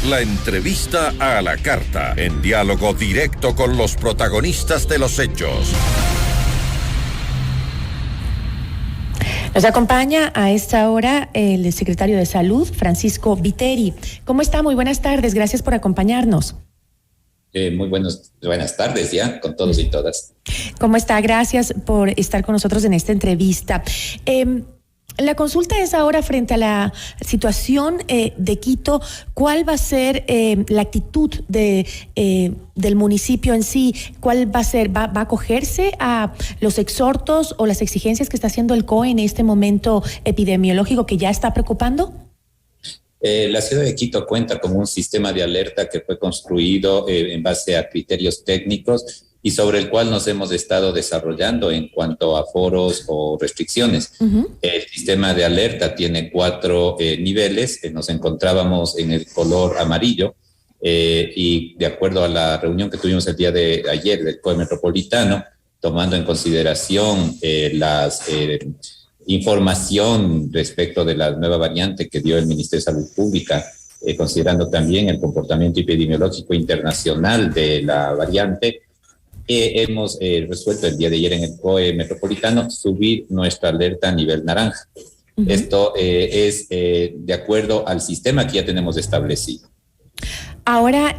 La entrevista a la carta, en diálogo directo con los protagonistas de los hechos. Nos acompaña a esta hora el secretario de Salud, Francisco Viteri. ¿Cómo está? Muy buenas tardes, gracias por acompañarnos. Muy buenas tardes ya, con todos y todas. ¿Cómo está? Gracias por estar con nosotros en esta entrevista. La consulta es ahora frente a la situación de Quito. ¿Cuál va a ser la actitud del municipio en sí? ¿Cuál va a ser? ¿Va a acogerse a los exhortos o las exigencias que está haciendo el COE en este momento epidemiológico que ya está preocupando? La ciudad de Quito cuenta con un sistema de alerta que fue construido en base a criterios técnicos y sobre el cual nos hemos estado desarrollando en cuanto a foros o restricciones. El sistema de alerta tiene 4 niveles. Nos encontrábamos en el color amarillo y de acuerdo a la reunión que tuvimos el día de ayer del COE Metropolitano, tomando en consideración las información respecto de la nueva variante que dio el Ministerio de Salud Pública, considerando también el comportamiento epidemiológico internacional de la variante, hemos resuelto el día de ayer en el COE Metropolitano subir nuestra alerta a nivel naranja. Esto es de acuerdo al sistema que ya tenemos establecido. Ahora,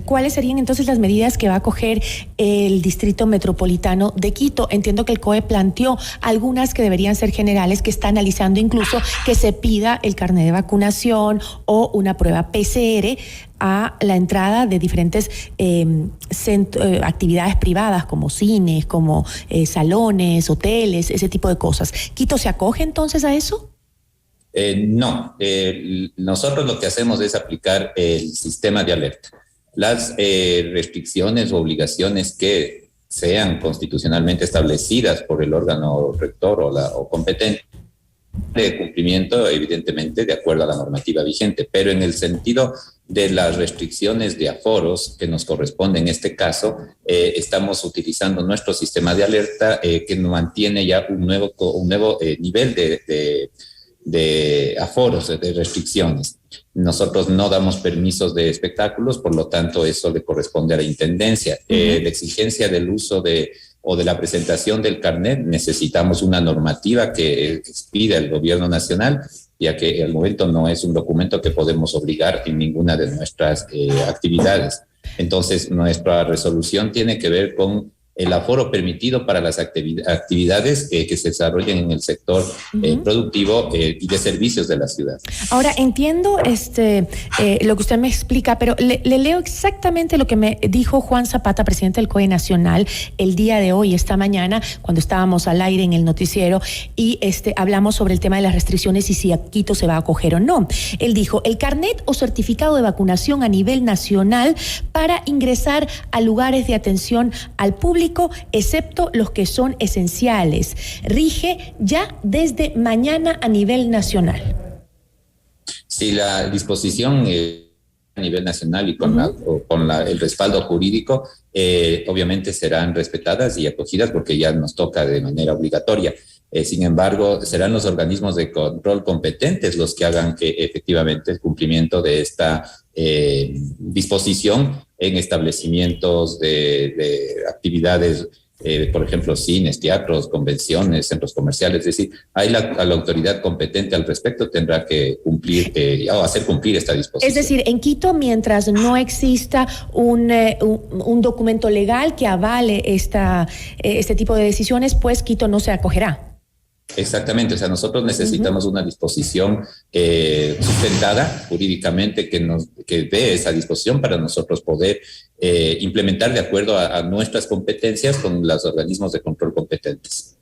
¿cuáles serían entonces las medidas que va a coger el Distrito Metropolitano de Quito? Entiendo que el COE planteó algunas que deberían ser generales, que está analizando incluso que se pida el carnet de vacunación o una prueba PCR a la entrada de diferentes actividades privadas como cines, como salones, hoteles, ese tipo de cosas. ¿Quito se acoge entonces a eso? No, nosotros lo que hacemos es aplicar el sistema de alerta. Las restricciones o obligaciones que sean constitucionalmente establecidas por el órgano rector o competente de cumplimiento, evidentemente, de acuerdo a la normativa vigente, pero en el sentido de las restricciones de aforos que nos corresponde en este caso, estamos utilizando nuestro sistema de alerta que mantiene ya un nuevo nivel de aforos, de restricciones. Nosotros no damos permisos de espectáculos, por lo tanto eso le corresponde a la Intendencia. La exigencia del uso o de la presentación del carnet, necesitamos una normativa que expida el gobierno nacional, ya que al momento no es un documento que podemos obligar en ninguna de nuestras actividades. Entonces nuestra resolución tiene que ver con el aforo permitido para las actividades que se desarrollen en el sector productivo y de servicios de la ciudad. Ahora, entiendo lo que usted me explica, pero le leo exactamente lo que me dijo Juan Zapata, presidente del COE Nacional, el día de hoy, esta mañana, cuando estábamos al aire en el noticiero y hablamos sobre el tema de las restricciones y si a Quito se va a acoger o no. Él dijo, el carnet o certificado de vacunación a nivel nacional para ingresar a lugares de atención al público, excepto los que son esenciales, rige ya desde mañana a nivel nacional. Sí, la disposición a nivel nacional y con el respaldo jurídico, obviamente serán respetadas y acogidas porque ya nos toca de manera obligatoria. Sin embargo, serán los organismos de control competentes los que hagan que efectivamente el cumplimiento de esta disposición en establecimientos de actividades, por ejemplo, cines, teatros, convenciones, centros comerciales. Es decir, ahí la autoridad competente al respecto tendrá que cumplir o hacer cumplir esta disposición. Es decir, en Quito, mientras no exista un documento legal que avale este tipo de decisiones, pues Quito no se acogerá. Exactamente, o sea, nosotros necesitamos una disposición sustentada jurídicamente que dé esa disposición para nosotros poder implementar de acuerdo a nuestras competencias con los organismos de control competentes.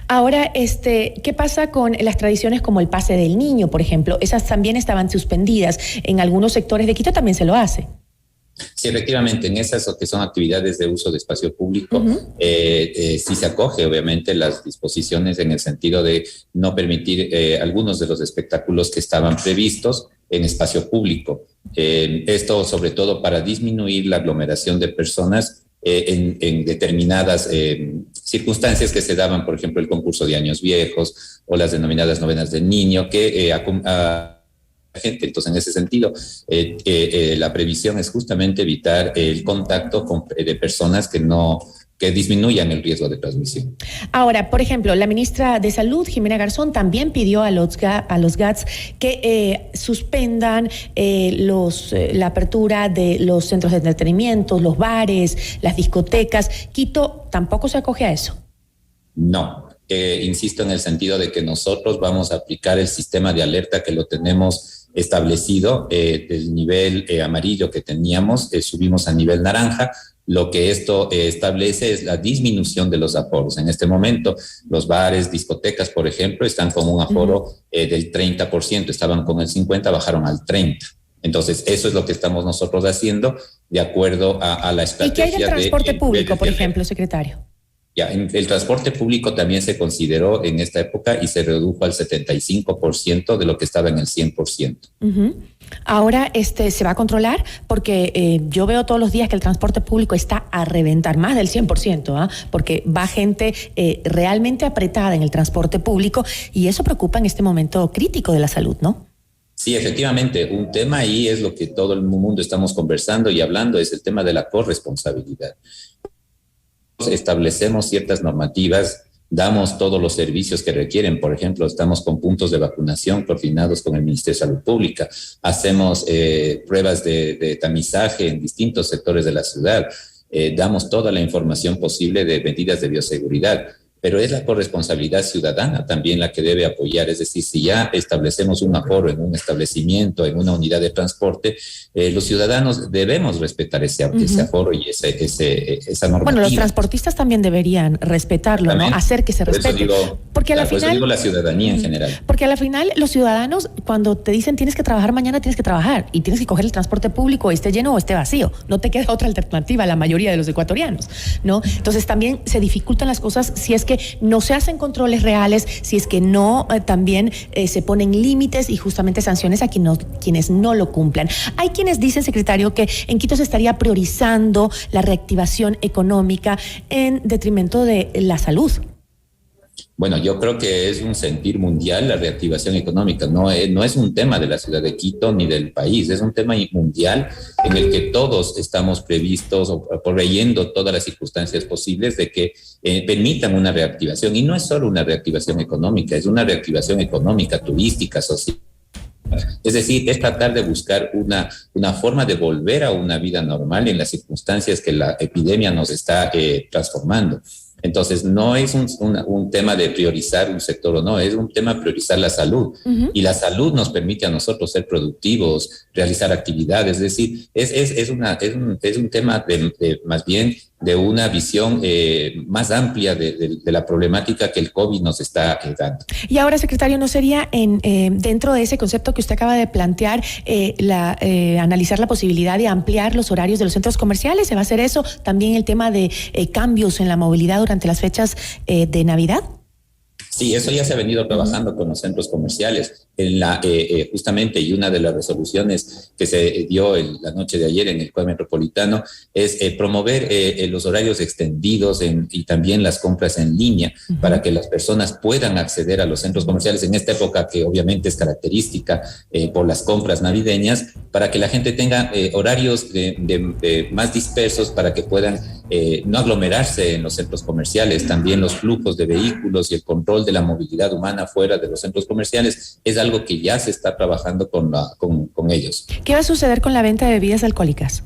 Ahora, ¿qué pasa con las tradiciones como el pase del niño, por ejemplo? Esas también estaban suspendidas. En algunos sectores de Quito también se lo hace. Sí, efectivamente, en esas que son actividades de uso de espacio público, sí se acoge obviamente las disposiciones en el sentido de no permitir algunos de los espectáculos que estaban previstos en espacio público. Esto sobre todo para disminuir la aglomeración de personas en determinadas circunstancias que se daban, por ejemplo, el concurso de años viejos o las denominadas novenas del niño, que gente. Entonces, en ese sentido, la previsión es justamente evitar el contacto de personas que disminuyan el riesgo de transmisión. Ahora, por ejemplo, la ministra de Salud, Jimena Garzón, también pidió a los GATS que suspendan la apertura de los centros de entretenimiento, los bares, las discotecas. ¿Quito tampoco se acoge a eso? No. Insisto en el sentido de que nosotros vamos a aplicar el sistema de alerta que lo tenemos establecido del nivel amarillo que teníamos, subimos a nivel naranja. Lo que esto establece es la disminución de los aforos. En este momento, los bares, discotecas, por ejemplo, están con un aforo del 30%, estaban con el 50%, bajaron al 30%. Entonces, eso es lo que estamos nosotros haciendo de acuerdo a la estrategia. ¿Y qué hay del transporte público, por ejemplo, secretario? Ya, el transporte público también se consideró en esta época y se redujo al 75% de lo que estaba en el 100%. Ahora se va a controlar porque yo veo todos los días que el transporte público está a reventar, más del 100%, porque va gente realmente apretada en el transporte público y eso preocupa en este momento crítico de la salud, ¿no? Sí, efectivamente, un tema ahí es lo que todo el mundo estamos conversando y hablando, es el tema de la corresponsabilidad. Establecemos ciertas normativas, damos todos los servicios que requieren. Por ejemplo, estamos con puntos de vacunación coordinados con el Ministerio de Salud Pública, hacemos pruebas de tamizaje en distintos sectores de la ciudad, damos toda la información posible de medidas de bioseguridad, pero es la corresponsabilidad ciudadana también la que debe apoyar. Es decir, si ya establecemos un aforo en un establecimiento, en una unidad de transporte, los ciudadanos debemos respetar ese aforo y esa normativa. Bueno, los transportistas también deberían respetarlo, ¿no? Hacer que se respete. Porque a la final, digo la ciudadanía en general. Porque a la final los ciudadanos, cuando te dicen tienes que trabajar mañana, tienes que trabajar y tienes que coger el transporte público, esté lleno o esté vacío. No te queda otra alternativa a la mayoría de los ecuatorianos, ¿no? Entonces también se dificultan las cosas si es que no se hacen controles reales, si es que no también se ponen límites y justamente sanciones a quienes no lo cumplan. Hay quienes dicen, secretario, que en Quito se estaría priorizando la reactivación económica en detrimento de la salud. Bueno, yo creo que es un sentir mundial la reactivación económica, no es un tema de la ciudad de Quito ni del país, es un tema mundial en el que todos estamos previstos o proveyendo todas las circunstancias posibles de que permitan una reactivación. Y no es solo una reactivación económica, es una reactivación económica, turística, social. Es decir, es tratar de buscar una forma de volver a una vida normal en las circunstancias que la epidemia nos está transformando. Entonces, no es un tema de priorizar un sector o no, es un tema de priorizar la salud. Y la salud nos permite a nosotros ser productivos, realizar actividades. Es decir, es un tema más bien de una visión más amplia de la problemática que el COVID nos está dando. Y ahora, secretario, ¿no sería dentro de ese concepto que usted acaba de plantear analizar la posibilidad de ampliar los horarios de los centros comerciales? ¿Se va a hacer eso? También el tema de cambios en la movilidad durante las fechas de Navidad. Sí, eso ya se ha venido trabajando con los centros comerciales. Justamente, y una de las resoluciones que se dio la noche de ayer en el COE Metropolitano es promover los horarios extendidos y también las compras en línea para que las personas puedan acceder a los centros comerciales en esta época que obviamente es característica por las compras navideñas, para que la gente tenga horarios más dispersos para que puedan no aglomerarse en los centros comerciales. También los flujos de vehículos y el control de la movilidad humana fuera de los centros comerciales es algo que ya se está trabajando con ellos. ¿Qué va a suceder con la venta de bebidas alcohólicas?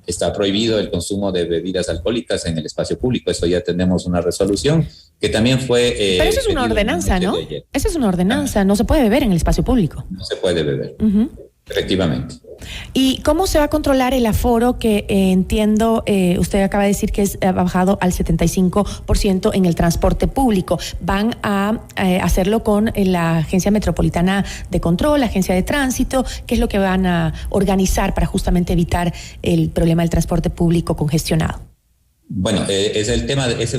Está prohibido el consumo de bebidas alcohólicas en el espacio público. Eso ya tenemos una resolución que también fue... Pero eso es una ordenanza, ¿no? Esa es una ordenanza. No se puede beber en el espacio público. No se puede beber. Efectivamente. ¿Y cómo se va a controlar el aforo que entiendo, usted acaba de decir que ha bajado al 75% en el transporte público? ¿Van a hacerlo con la Agencia Metropolitana de Control, la Agencia de Tránsito? ¿Qué es lo que van a organizar para justamente evitar el problema del transporte público congestionado? Bueno, ese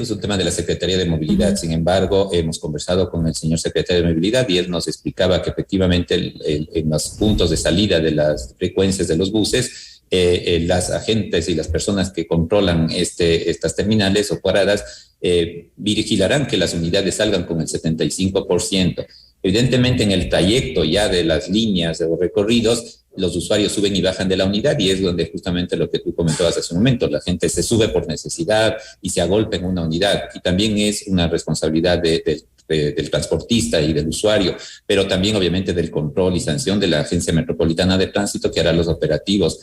es un tema de la Secretaría de Movilidad. Sin embargo, hemos conversado con el señor secretario de Movilidad y él nos explicaba que efectivamente en los puntos de salida de las frecuencias de los buses, las agentes y las personas que controlan estas terminales o paradas vigilarán que las unidades salgan con el 75%. Evidentemente, en el trayecto ya de las líneas o recorridos, los usuarios suben y bajan de la unidad y es donde justamente lo que tú comentabas hace un momento, la gente se sube por necesidad y se agolpa en una unidad. Y también es una responsabilidad del transportista y del usuario, pero también obviamente del control y sanción de la Agencia Metropolitana de Tránsito, que hará los operativos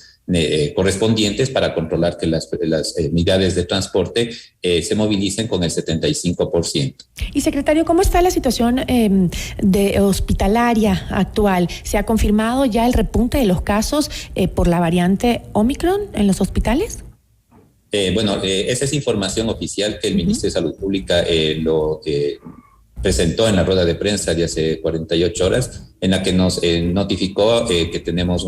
correspondientes para controlar que las unidades de transporte se movilicen con el 75%. Y secretario, ¿cómo está la situación de hospitalaria actual? ¿Se ha confirmado ya el repunte de los casos por la variante Omicron en los hospitales? Esa es información oficial que el Ministerio de Salud Pública lo presentó en la rueda de prensa de hace 48 horas, en la que nos notificó que tenemos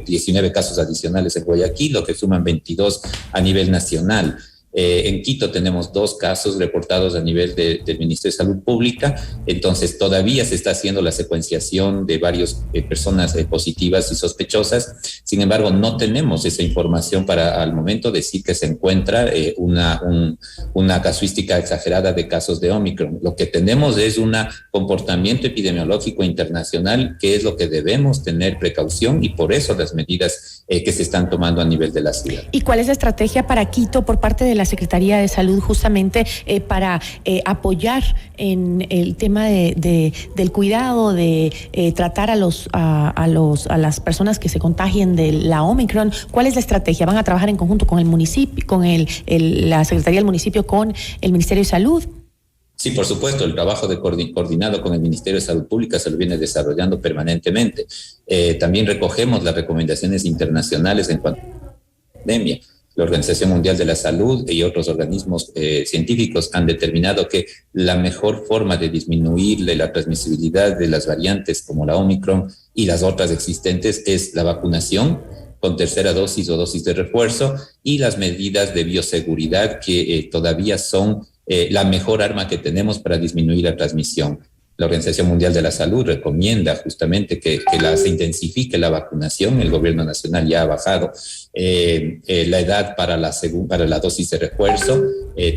19 casos adicionales en Guayaquil, lo que suman 22 a nivel nacional. En Quito tenemos 2 casos reportados a nivel del Ministerio de Salud Pública, entonces todavía se está haciendo la secuenciación de varias personas positivas y sospechosas. Sin embargo, no tenemos esa información para al momento decir que se encuentra una casuística exagerada de casos de Omicron. Lo que tenemos es un comportamiento epidemiológico internacional, que es lo que debemos tener precaución, y por eso las medidas que se están tomando a nivel de la ciudad. ¿Y cuál es la estrategia para Quito por parte de la Secretaría de Salud justamente para apoyar en el tema del cuidado, de tratar a las personas que se contagien de la Omicron? ¿Cuál es la estrategia? ¿Van a trabajar en conjunto con el municipio, con la Secretaría del Municipio, con el Ministerio de Salud? Sí, por supuesto, el trabajo coordinado con el Ministerio de Salud Pública se lo viene desarrollando permanentemente. También recogemos las recomendaciones internacionales en cuanto a la pandemia. La Organización Mundial de la Salud y otros organismos científicos han determinado que la mejor forma de disminuir la transmisibilidad de las variantes como la Omicron y las otras existentes es la vacunación con tercera dosis o dosis de refuerzo y las medidas de bioseguridad que todavía son la mejor arma que tenemos para disminuir la transmisión. La Organización Mundial de la Salud recomienda justamente que se intensifique la vacunación. El gobierno nacional ya ha bajado la edad para la dosis de refuerzo.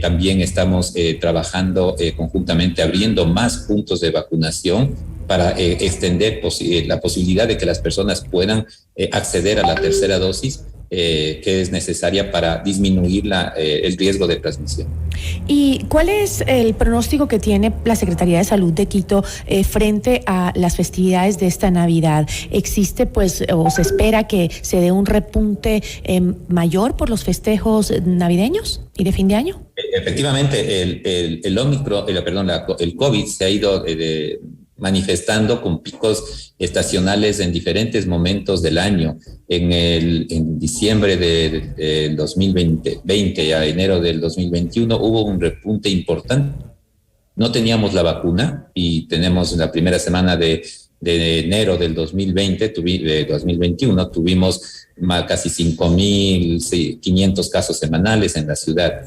También estamos trabajando conjuntamente, abriendo más puntos de vacunación para extender la posibilidad de que las personas puedan acceder a la tercera dosis que es necesaria para disminuir el riesgo de transmisión. ¿Y cuál es el pronóstico que tiene la Secretaría de Salud de Quito frente a las festividades de esta Navidad? ¿Existe o se espera que se dé un repunte mayor por los festejos navideños y de fin de año? Efectivamente, el COVID se ha ido manifestando con picos estacionales en diferentes momentos del año. En diciembre del 2020 a enero del 2021 hubo un repunte importante. No teníamos la vacuna y tenemos la primera semana de enero del 2021 tuvimos casi 5.500 casos semanales en la ciudad.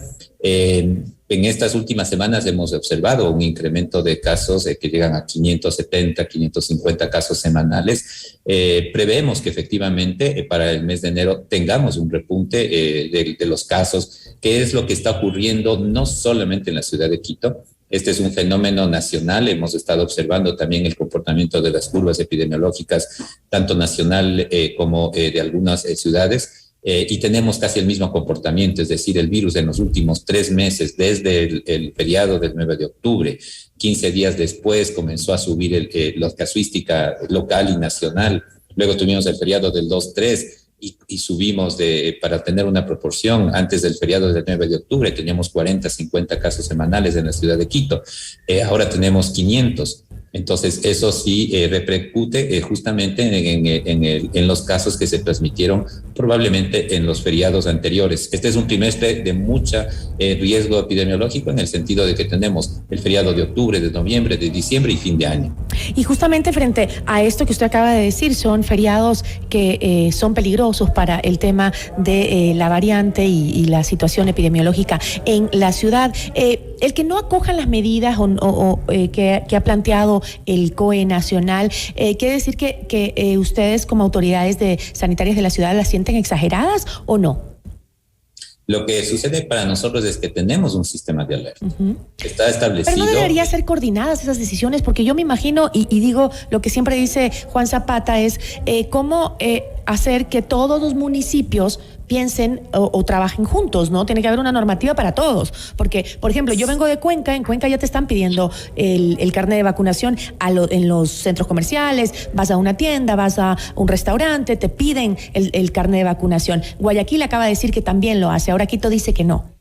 En estas últimas semanas hemos observado un incremento de casos que llegan a 570, 550 casos semanales. Preveemos que efectivamente para el mes de enero tengamos un repunte de los casos, que es lo que está ocurriendo no solamente en la ciudad de Quito. Este es un fenómeno nacional. Hemos estado observando también el comportamiento de las curvas epidemiológicas, tanto nacional como de algunas ciudades. Y tenemos casi el mismo comportamiento, es decir, el virus en los últimos 3 meses, desde el feriado del 9 de octubre, 15 días después comenzó a subir la casuística local y nacional. Luego tuvimos el feriado del 2-3 y subimos para tener una proporción. Antes del feriado del 9 de octubre teníamos 40, 50 casos semanales en la ciudad de Quito. Ahora tenemos 500. Entonces, eso sí repercute justamente en los casos que se transmitieron probablemente en los feriados anteriores. Este es un trimestre de mucho riesgo epidemiológico en el sentido de que tenemos el feriado de octubre, de noviembre, de diciembre y fin de año. Y justamente frente a esto que usted acaba de decir, son feriados que son peligrosos para el tema de la variante y la situación epidemiológica en la ciudad. El que no acojan las medidas que ha planteado el COE nacional, ¿quiere decir que ustedes como autoridades sanitarias de la ciudad las sienten exageradas o no? Lo que sucede para nosotros es que tenemos un sistema de alerta. Está establecido. Pero no debería ser coordinadas esas decisiones, porque yo me imagino, y digo, lo que siempre dice Juan Zapata es cómo hacer que todos los municipios piensen o trabajen juntos, ¿no? Tiene que haber una normativa para todos, porque, por ejemplo, yo vengo de Cuenca, en Cuenca ya te están pidiendo el carnet de vacunación en los centros comerciales, vas a una tienda, vas a un restaurante, te piden el carnet de vacunación. Guayaquil acaba de decir que también lo hace, ahora Quito dice que no.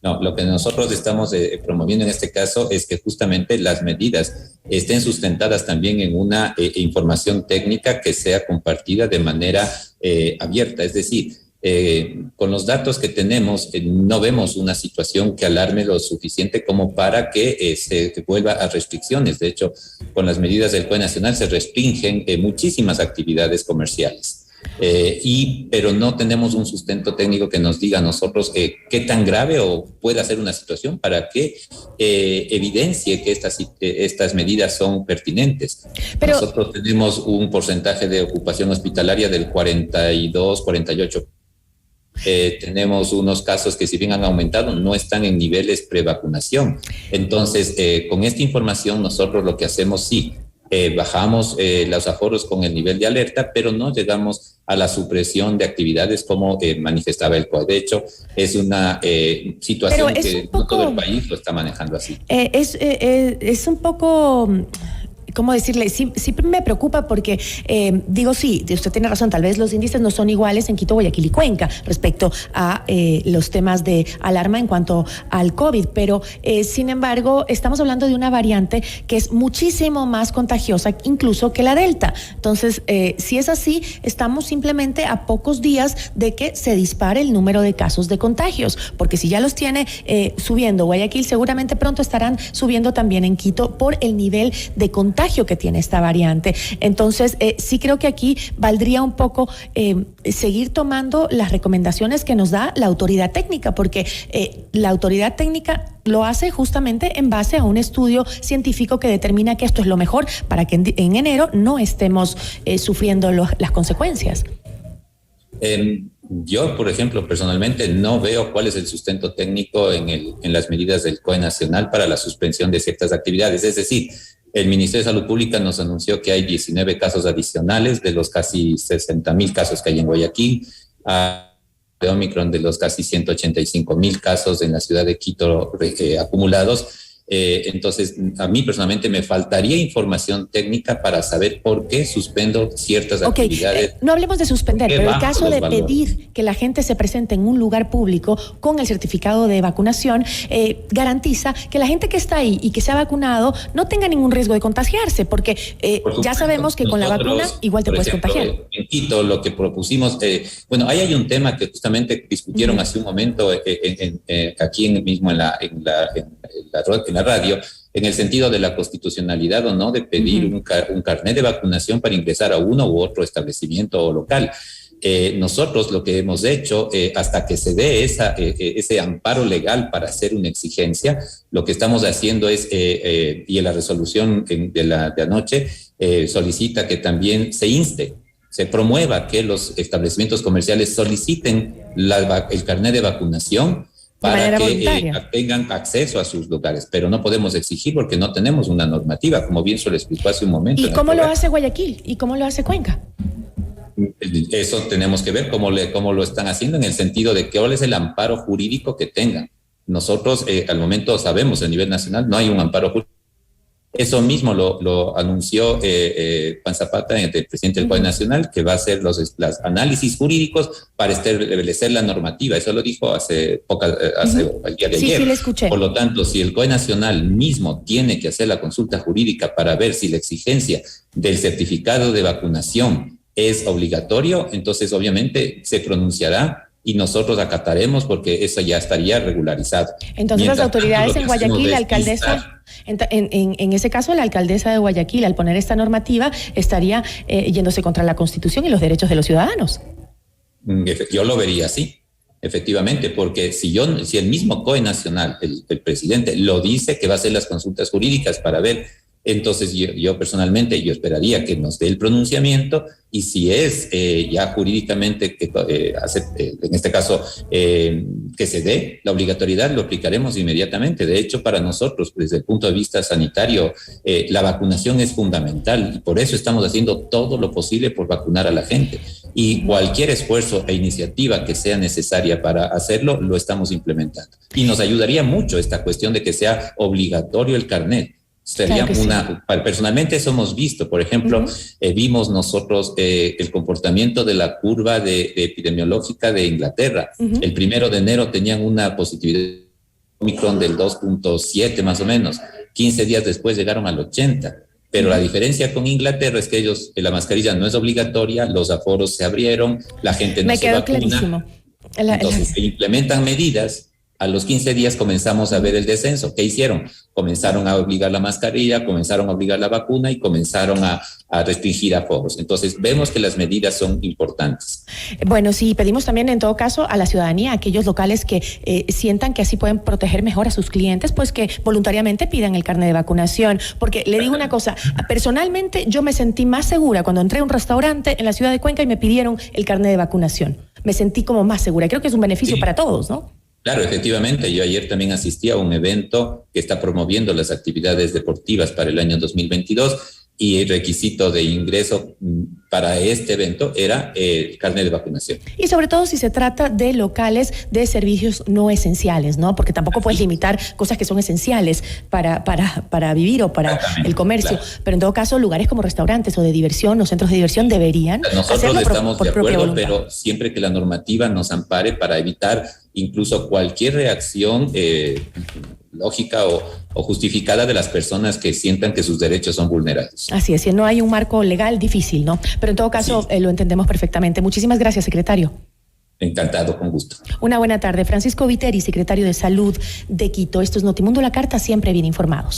No, lo que nosotros estamos promoviendo en este caso es que justamente las medidas estén sustentadas también en una información técnica que sea compartida de manera abierta, es decir, con los datos que tenemos, no vemos una situación que alarme lo suficiente como para que se vuelva a restricciones. De hecho, con las medidas del COE Nacional se restringen muchísimas actividades comerciales. Pero no tenemos un sustento técnico que nos diga a nosotros qué tan grave o puede ser una situación para que evidencie que estas medidas son pertinentes. Pero nosotros tenemos un porcentaje de ocupación hospitalaria del 42-48%. Tenemos unos casos que si bien han aumentado, no están en niveles prevacunación. Entonces, con esta información nosotros lo que hacemos bajamos los aforos con el nivel de alerta, pero no llegamos a la supresión de actividades como manifestaba el COE. De hecho, es una situación que no todo el país lo está manejando así. Es un poco... ¿Cómo decirle? Sí me preocupa porque, digo, sí, usted tiene razón, tal vez los índices no son iguales en Quito, Guayaquil y Cuenca respecto a los temas de alarma en cuanto al COVID, pero sin embargo, estamos hablando de una variante que es muchísimo más contagiosa incluso que la Delta. Entonces, si es así, estamos simplemente a pocos días de que se dispare el número de casos de contagios, porque si ya los tiene subiendo Guayaquil, seguramente pronto estarán subiendo también en Quito por el nivel de contagio que tiene esta variante. Entonces, sí creo que aquí valdría un poco seguir tomando las recomendaciones que nos da la autoridad técnica, porque la autoridad técnica lo hace justamente en base a un estudio científico que determina que esto es lo mejor para que en enero no estemos sufriendo las consecuencias. Yo, por ejemplo, personalmente no veo cuál es el sustento técnico en las medidas del COE Nacional para la suspensión de ciertas actividades. Es decir, el Ministerio de Salud Pública nos anunció que hay 19 casos adicionales de los casi 60,000 casos que hay en Guayaquil, de Omicron de los casi 185,000 casos en la ciudad de Quito acumulados. Entonces, a mí personalmente me faltaría información técnica para saber por qué suspendo ciertas actividades. No hablemos de suspender, pero el caso de pedir que la gente se presente en un lugar público con el certificado de vacunación garantiza que la gente que está ahí y que se ha vacunado no tenga ningún riesgo de contagiarse, porque ya sabemos que con la vacuna igual te puedes contagiar. En Quito lo que propusimos, bueno, ahí hay un tema que justamente discutieron hace un momento aquí mismo en la radio, en el sentido de la constitucionalidad o no de pedir un carnet de vacunación para ingresar a uno u otro establecimiento local. Nosotros lo que hemos hecho, hasta que se dé ese amparo legal para hacer una exigencia, lo que estamos haciendo es, y en la resolución de anoche, solicita que también se promueva que los establecimientos comerciales soliciten el carnet de vacunación para que tengan acceso a sus lugares, pero no podemos exigir porque no tenemos una normativa, como bien se lo explicó hace un momento. ¿Y cómo lo hace Guayaquil? ¿Y cómo lo hace Cuenca? Eso tenemos que ver cómo lo están haciendo en el sentido de cuál es el amparo jurídico que tengan. Nosotros al momento sabemos a nivel nacional no hay un amparo jurídico. Eso mismo lo anunció Juan Zapata, el presidente del COE Nacional, que va a hacer los análisis jurídicos para establecer la normativa. Eso lo dijo el día de ayer. Sí, le escuché. Por lo tanto, si el COE Nacional mismo tiene que hacer la consulta jurídica para ver si la exigencia del certificado de vacunación es obligatorio, entonces obviamente se pronunciará y nosotros acataremos porque eso ya estaría regularizado. Entonces las autoridades en Guayaquil, la alcaldesa, en ese caso la alcaldesa de Guayaquil, al poner esta normativa, estaría yéndose contra la Constitución y los derechos de los ciudadanos. Yo lo vería así, efectivamente, porque si el mismo COE Nacional, el presidente, lo dice que va a hacer las consultas jurídicas para ver Entonces yo personalmente yo esperaría que nos dé el pronunciamiento y si es ya jurídicamente que en este caso que se dé la obligatoriedad, lo aplicaremos inmediatamente. De hecho, para nosotros, desde el punto de vista sanitario, la vacunación es fundamental y por eso estamos haciendo todo lo posible por vacunar a la gente. Y cualquier esfuerzo e iniciativa que sea necesaria para hacerlo, lo estamos implementando. Y nos ayudaría mucho esta cuestión de que sea obligatorio el carnet. Sería claro personalmente eso hemos visto, por ejemplo, vimos nosotros el comportamiento de la curva de epidemiológica de Inglaterra. El 1 de enero tenían una positividad de Omicron del 2.7 más o menos. 15 días después llegaron al 80. Pero la diferencia con Inglaterra es que ellos, la mascarilla no es obligatoria, los aforos se abrieron, la gente no se vacuna. Clarísimo. Entonces se implementan medidas. A los 15 días comenzamos a ver el descenso. ¿Qué hicieron? Comenzaron a obligar la mascarilla, comenzaron a obligar la vacuna y comenzaron a restringir aforos. Entonces, vemos que las medidas son importantes. Bueno, sí, pedimos también en todo caso a la ciudadanía, a aquellos locales que sientan que así pueden proteger mejor a sus clientes, pues que voluntariamente pidan el carnet de vacunación. Porque le digo una cosa, personalmente yo me sentí más segura cuando entré a un restaurante en la ciudad de Cuenca y me pidieron el carnet de vacunación. Me sentí como más segura. Creo que es un beneficio para todos, ¿no? Claro, efectivamente. Yo ayer también asistí a un evento que está promoviendo las actividades deportivas para el año 2022 y el requisito de ingreso para este evento era el carnet de vacunación. Y sobre todo si se trata de locales de servicios no esenciales, ¿no? Porque tampoco puedes limitar cosas que son esenciales para vivir o para el comercio. Claro. Pero en todo caso, lugares como restaurantes o de diversión o centros de diversión deberían Nosotros estamos de acuerdo, pero siempre que la normativa nos ampare para evitar incluso cualquier reacción lógica o justificada de las personas que sientan que sus derechos son vulnerados. Así es, si no hay un marco legal difícil, ¿no? Pero en todo caso lo entendemos perfectamente. Muchísimas gracias, secretario. Encantado, con gusto. Una buena tarde. Francisco Viteri, secretario de Salud de Quito. Esto es Notimundo, la carta, siempre bien informados.